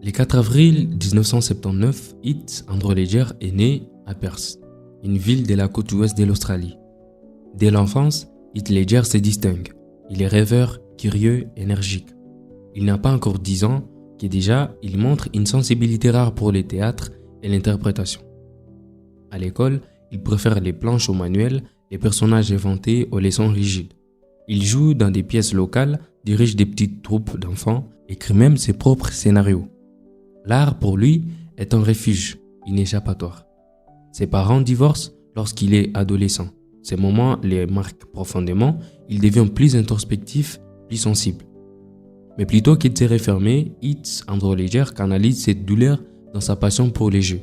Le 4 avril 1979, Heath Andrew Ledger est né à Perth, une ville de la côte ouest de l'Australie. Dès l'enfance, Heath Ledger se distingue. Il est rêveur, curieux, énergique. Il n'a pas encore 10 ans que déjà il montre une sensibilité rare pour le théâtre et l'interprétation. À l'école, il préfère les planches au manuel, les personnages inventés aux leçons rigides. Il joue dans des pièces locales, dirige des petites troupes d'enfants, écrit même ses propres scénarios. L'art pour lui est un refuge, une échappatoire. Ses parents divorcent lorsqu'il est adolescent. Ces moments les marquent profondément, il devient plus introspectif, plus sensible. Mais plutôt que de se refermer, Heath Andrew Ledger canalise cette douleur dans sa passion pour les jeux.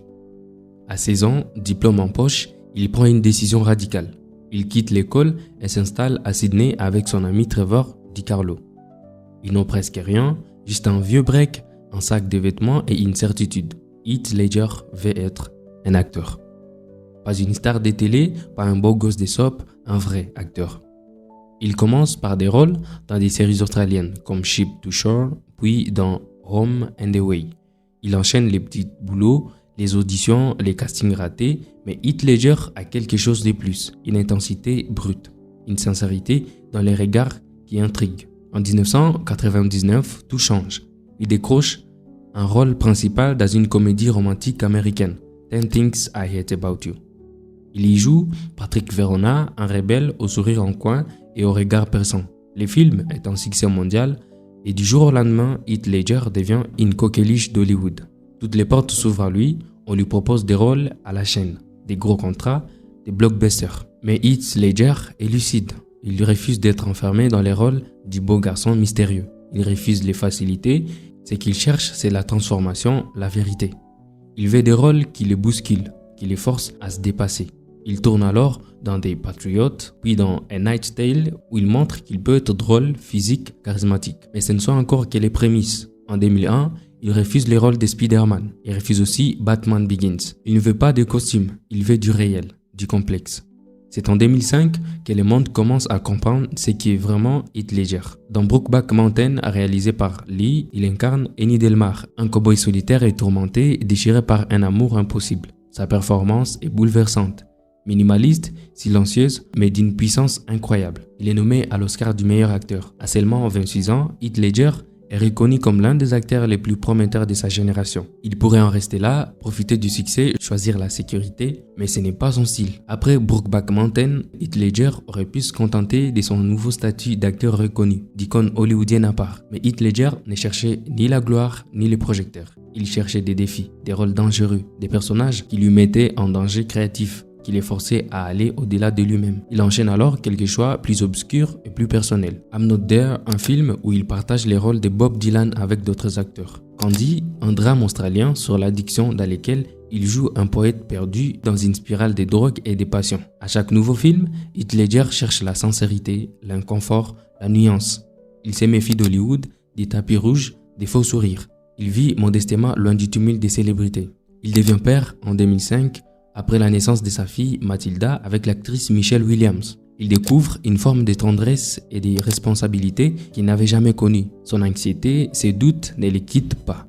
À 16 ans, diplôme en poche, il prend une décision radicale. Il quitte l'école et s'installe à Sydney avec son ami Trevor DiCarlo. Ils n'ont presque rien, juste un vieux break, un sac de vêtements et une certitude. Heath Ledger veut être un acteur. Pas une star de télé, pas un beau gosse de soap, un vrai acteur. Il commence par des rôles dans des séries australiennes comme Ship to Shore, puis dans Home and Away. Il enchaîne les petits boulots, les auditions, les castings ratés, mais Heath Ledger a quelque chose de plus, une intensité brute, une sincérité dans les regards qui intriguent. En 1999, tout change. Il décroche un rôle principal dans une comédie romantique américaine, 10 Things I Hate About You. Il y joue Patrick Verona, un rebelle au sourire en coin et au regard perçant. Le film est un succès mondial et du jour au lendemain, Heath Ledger devient une coqueluche d'Hollywood. Toutes les portes s'ouvrent à lui, on lui propose des rôles à la chaîne, des gros contrats, des blockbusters. Mais Heath Ledger est lucide. Il refuse d'être enfermé dans les rôles du beau garçon mystérieux. Il refuse les facilités. Ce qu'il cherche, c'est la transformation, la vérité. Il veut des rôles qui le bousculent, qui le forcent à se dépasser. Il tourne alors dans des Patriots, puis dans A Knight's Tale, où il montre qu'il peut être drôle, physique, charismatique. Mais ce ne sont encore que les prémices. En 2001, il refuse les rôles de Spider-Man. Il refuse aussi Batman Begins. Il ne veut pas de costume, il veut du réel, du complexe. C'est en 2005 que le monde commence à comprendre ce qui est vraiment Heath Ledger. Dans Brokeback Mountain, réalisé par Lee, il incarne Annie Delmar, un cow-boy solitaire et tourmenté, déchiré par un amour impossible. Sa performance est bouleversante. Minimaliste, silencieuse, mais d'une puissance incroyable. Il est nommé à l'Oscar du meilleur acteur. À seulement 26 ans, Heath Ledger est reconnu comme l'un des acteurs les plus prometteurs de sa génération. Il pourrait en rester là, profiter du succès, choisir la sécurité, mais ce n'est pas son style. Après Brokeback Mountain, Heath Ledger aurait pu se contenter de son nouveau statut d'acteur reconnu, d'icône hollywoodienne à part. Mais Heath Ledger ne cherchait ni la gloire, ni les projecteurs. Il cherchait des défis, des rôles dangereux, des personnages qui lui mettaient en danger créatif, qui les forçait à aller au-delà de lui-même. Il enchaîne alors quelques choix plus obscurs et plus personnels. I'm Not There, un film où il partage les rôles de Bob Dylan avec d'autres acteurs. Candy, un drame australien sur l'addiction dans lequel il joue un poète perdu dans une spirale de drogue et de passion. À chaque nouveau film, Heath Ledger cherche la sincérité, l'inconfort, la nuance. Il se méfie d'Hollywood, des tapis rouges, des faux sourires. Il vit modestement loin du tumulte des célébrités. Il devient père en 2005 après la naissance de sa fille Mathilda avec l'actrice Michelle Williams. Il découvre une forme de tendresse et de responsabilité qu'il n'avait jamais connue. Son anxiété, ses doutes ne les quittent pas.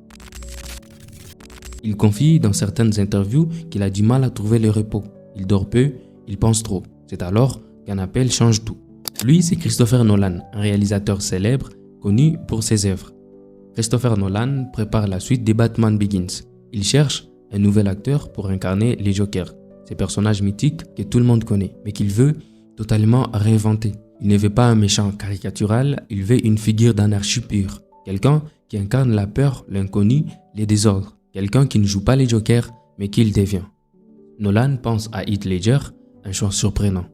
Il confie dans certaines interviews qu'il a du mal à trouver le repos. Il dort peu, il pense trop. C'est alors qu'un appel change tout. Lui, c'est Christopher Nolan, un réalisateur célèbre, connu pour ses œuvres. Christopher Nolan prépare la suite de Batman Begins. Il cherche un nouvel acteur pour incarner les Jokers, ces personnages mythiques que tout le monde connaît, mais qu'il veut totalement réinventer. Il ne veut pas un méchant caricatural, il veut une figure d'anarchie pure, quelqu'un qui incarne la peur, l'inconnu, les désordres, quelqu'un qui ne joue pas les Jokers, mais qui le devient. Nolan pense à Heath Ledger, un choix surprenant.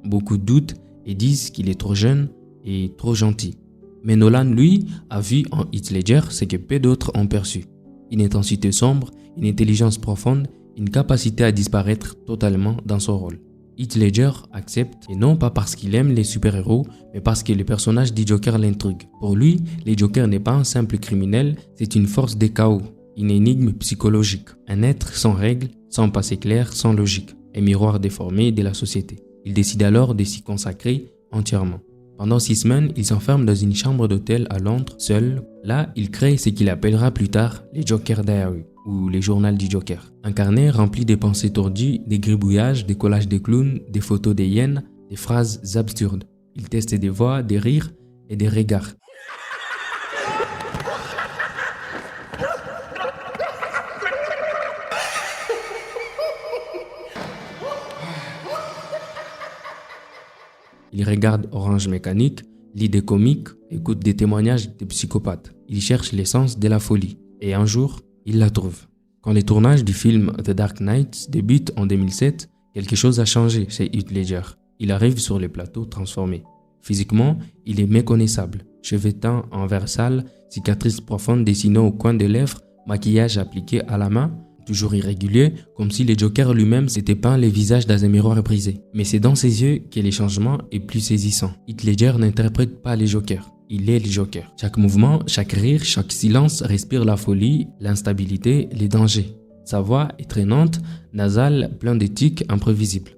Beaucoup doutent et disent qu'il est trop jeune et trop gentil. Mais Nolan, lui, a vu en Heath Ledger ce que peu d'autres ont perçu. Une intensité sombre, une intelligence profonde, une capacité à disparaître totalement dans son rôle. Heath Ledger accepte, et non pas parce qu'il aime les super-héros, mais parce que le personnage du Joker l'intrigue. Pour lui, le Joker n'est pas un simple criminel, c'est une force de chaos, une énigme psychologique, un être sans règles, sans passé clair, sans logique, un miroir déformé de la société. Il décide alors de s'y consacrer entièrement. Pendant 6 semaines, il s'enferme dans une chambre d'hôtel à Londres, seul. Là, il crée ce qu'il appellera plus tard les Joker Diary, ou les journaux du Joker. Un carnet rempli des pensées tordues, des gribouillages, des collages de clowns, des photos des hyènes, des phrases absurdes. Il teste des voix, des rires et des regards. Il regarde Orange Mécanique, lit des comiques, écoute des témoignages de psychopathes. Il cherche l'essence de la folie. Et un jour, il la trouve. Quand les tournages du film The Dark Knight débutent en 2007, quelque chose a changé chez Heath Ledger. Il arrive sur les plateaux transformé. Physiquement, il est méconnaissable. Cheveux teints en vert sale, cicatrices profondes dessinées au coin des lèvres, maquillage appliqué à la main, toujours irrégulier, comme si le Joker lui-même s'était peint les visages dans un miroir brisé. Mais c'est dans ses yeux que les changements est plus saisissant. Heath Ledger n'interprète pas les Jokers. Il est le Joker. Chaque mouvement, chaque rire, chaque silence respire la folie, l'instabilité, les dangers. Sa voix est traînante, nasale, plein de tics imprévisibles.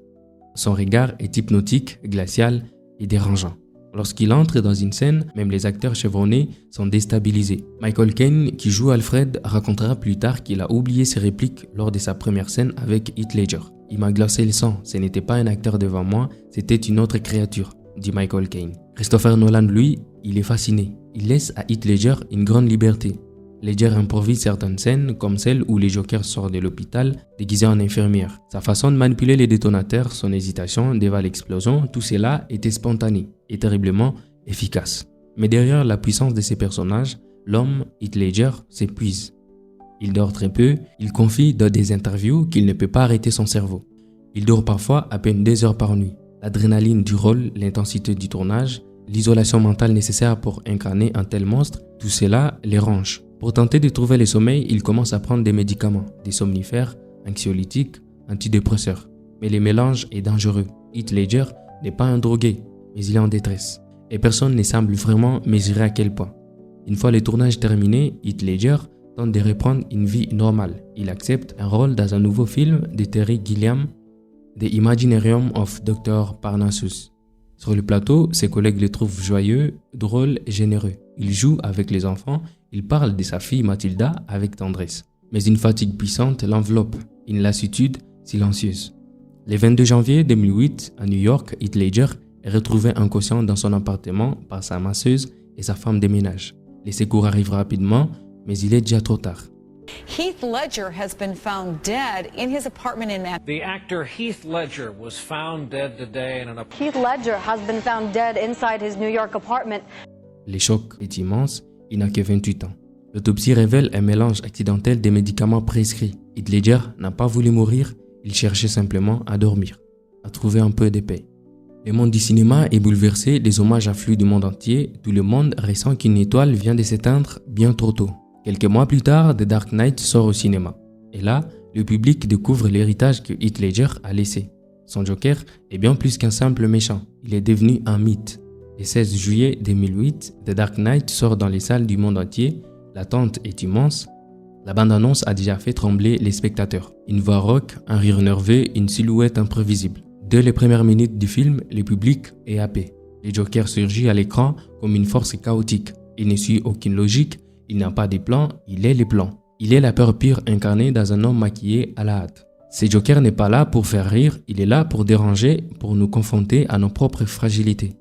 Son regard est hypnotique, glacial et dérangeant. Lorsqu'il entre dans une scène, même les acteurs chevronnés sont déstabilisés. Michael Caine, qui joue Alfred, racontera plus tard qu'il a oublié ses répliques lors de sa première scène avec Heath Ledger. « Il m'a glacé le sang, ce n'était pas un acteur devant moi, c'était une autre créature », dit Michael Caine. Christopher Nolan, lui, il est fasciné. Il laisse à Heath Ledger une grande liberté. Ledger improvise certaines scènes, comme celle où les Jokers sortent de l'hôpital déguisés en infirmières. Sa façon de manipuler les détonateurs, son hésitation devant l'explosion, tout cela était spontané et terriblement efficace. Mais derrière la puissance de ces personnages, l'homme, Heath Ledger, s'épuise. Il dort très peu, il confie dans des interviews qu'il ne peut pas arrêter son cerveau. Il dort parfois à peine 2 heures par nuit. L'adrénaline du rôle, l'intensité du tournage, l'isolation mentale nécessaire pour incarner un tel monstre, tout cela les ronge. Pour tenter de trouver le sommeil, il commence à prendre des médicaments, des somnifères, anxiolytiques, antidépresseurs. Mais le mélange est dangereux. Heath Ledger n'est pas un drogué, mais il est en détresse. Et personne ne semble vraiment mesurer à quel point. Une fois le tournage terminé, Heath Ledger tente de reprendre une vie normale. Il accepte un rôle dans un nouveau film de Terry Gilliam, The Imaginarium of Dr. Parnassus. Sur le plateau, ses collègues le trouvent joyeux, drôle et généreux. Il joue avec les enfants, il parle de sa fille Mathilda avec tendresse. Mais une fatigue puissante l'enveloppe, une lassitude silencieuse. Le 22 janvier 2008, à New York, Heath Ledger est retrouvé inconscient dans son appartement par sa masseuse et sa femme de ménage. Les secours arrivent rapidement, mais il est déjà trop tard. Heath Ledger has been found dead in his apartment in Manhattan. The actor Heath Ledger was found dead today in an apartment. Heath Ledger has been found dead inside his New York apartment. Le choc est immense, il n'a que 28 ans. L'autopsie révèle un mélange accidentel des médicaments prescrits. Heath Ledger n'a pas voulu mourir, il cherchait simplement à dormir, à trouver un peu de paix. Le monde du cinéma est bouleversé, des hommages affluent du monde entier, tout le monde ressent qu'une étoile vient de s'éteindre bien trop tôt. Quelques mois plus tard, The Dark Knight sort au cinéma. Et là, le public découvre l'héritage que Heath Ledger a laissé. Son Joker est bien plus qu'un simple méchant, il est devenu un mythe. Le 16 juillet 2008, The Dark Knight sort dans les salles du monde entier, l'attente est immense. La bande-annonce a déjà fait trembler les spectateurs. Une voix rauque, un rire nerveux, une silhouette imprévisible. Dès les premières minutes du film, le public est happé. Le Joker surgit à l'écran comme une force chaotique. Il ne suit aucune logique, il n'a pas de plan, il est les plans. Il est la peur pure incarnée dans un homme maquillé à la hâte. Ce Joker n'est pas là pour faire rire, il est là pour déranger, pour nous confronter à nos propres fragilités.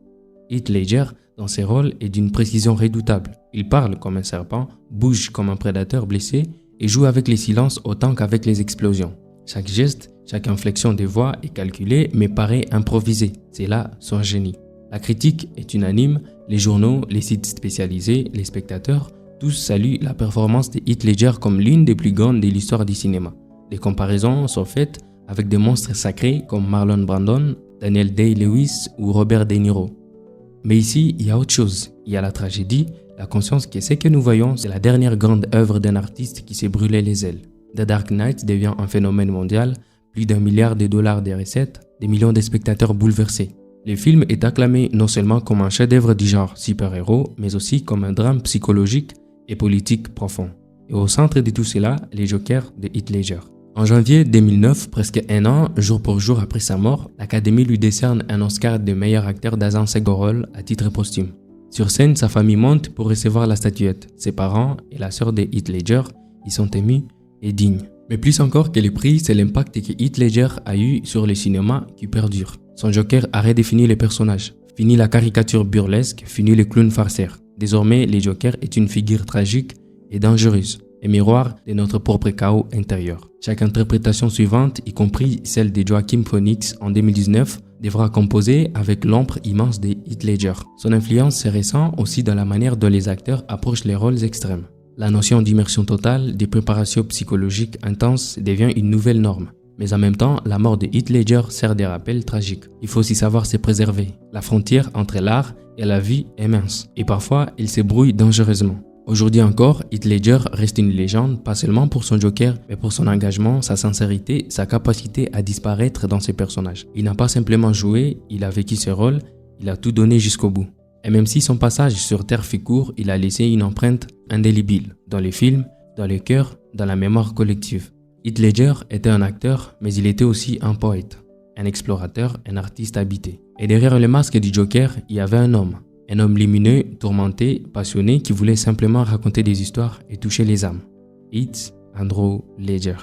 Heath Ledger, dans ses rôles, est d'une précision redoutable. Il parle comme un serpent, bouge comme un prédateur blessé et joue avec les silences autant qu'avec les explosions. Chaque geste, chaque inflexion des voix est calculée mais paraît improvisée. C'est là son génie. La critique est unanime, les journaux, les sites spécialisés, les spectateurs, tous saluent la performance de Heath Ledger comme l'une des plus grandes de l'histoire du cinéma. Les comparaisons sont faites avec des monstres sacrés comme Marlon Brando, Daniel Day-Lewis ou Robert De Niro. Mais ici, il y a autre chose. Il y a la tragédie, la conscience que ce que nous voyons, c'est la dernière grande œuvre d'un artiste qui s'est brûlé les ailes. The Dark Knight devient un phénomène mondial, plus d'1 milliard de dollars de recettes, des millions de spectateurs bouleversés. Le film est acclamé non seulement comme un chef-d'œuvre du genre super-héros, mais aussi comme un drame psychologique et politique profond. Et au centre de tout cela, les Jokers de Heath Ledger. En janvier 2009, presque un an, jour pour jour après sa mort, l'Académie lui décerne un Oscar de meilleur acteur dans un second rôle à titre posthume. Sur scène, sa famille monte pour recevoir la statuette. Ses parents et la sœur de Heath Ledger y sont émus et dignes. Mais plus encore que les prix, c'est l'impact que Heath Ledger a eu sur le cinéma qui perdure. Son Joker a redéfini les personnages. Fini la caricature burlesque, fini le clown farceur. Désormais, le Joker est une figure tragique et dangereuse, un miroir de notre propre chaos intérieur. Chaque interprétation suivante, y compris celle de Joaquin Phoenix en 2019, devra composer avec l'ombre immense de Heath Ledger. Son influence se ressent aussi dans la manière dont les acteurs approchent les rôles extrêmes. La notion d'immersion totale, de préparation psychologique intense devient une nouvelle norme. Mais en même temps, la mort de Heath Ledger sert de rappel tragique. Il faut aussi savoir se préserver. La frontière entre l'art et la vie est mince. Et parfois, il se brouille dangereusement. Aujourd'hui encore, Heath Ledger reste une légende, pas seulement pour son Joker, mais pour son engagement, sa sincérité, sa capacité à disparaître dans ses personnages. Il n'a pas simplement joué, il a vécu ce rôle, il a tout donné jusqu'au bout. Et même si son passage sur Terre fut court, il a laissé une empreinte indélébile dans les films, dans les cœurs, dans la mémoire collective. Heath Ledger était un acteur, mais il était aussi un poète, un explorateur, un artiste habité. Et derrière le masque du Joker, il y avait un homme lumineux, tourmenté, passionné, qui voulait simplement raconter des histoires et toucher les âmes. Heath Andrew Ledger.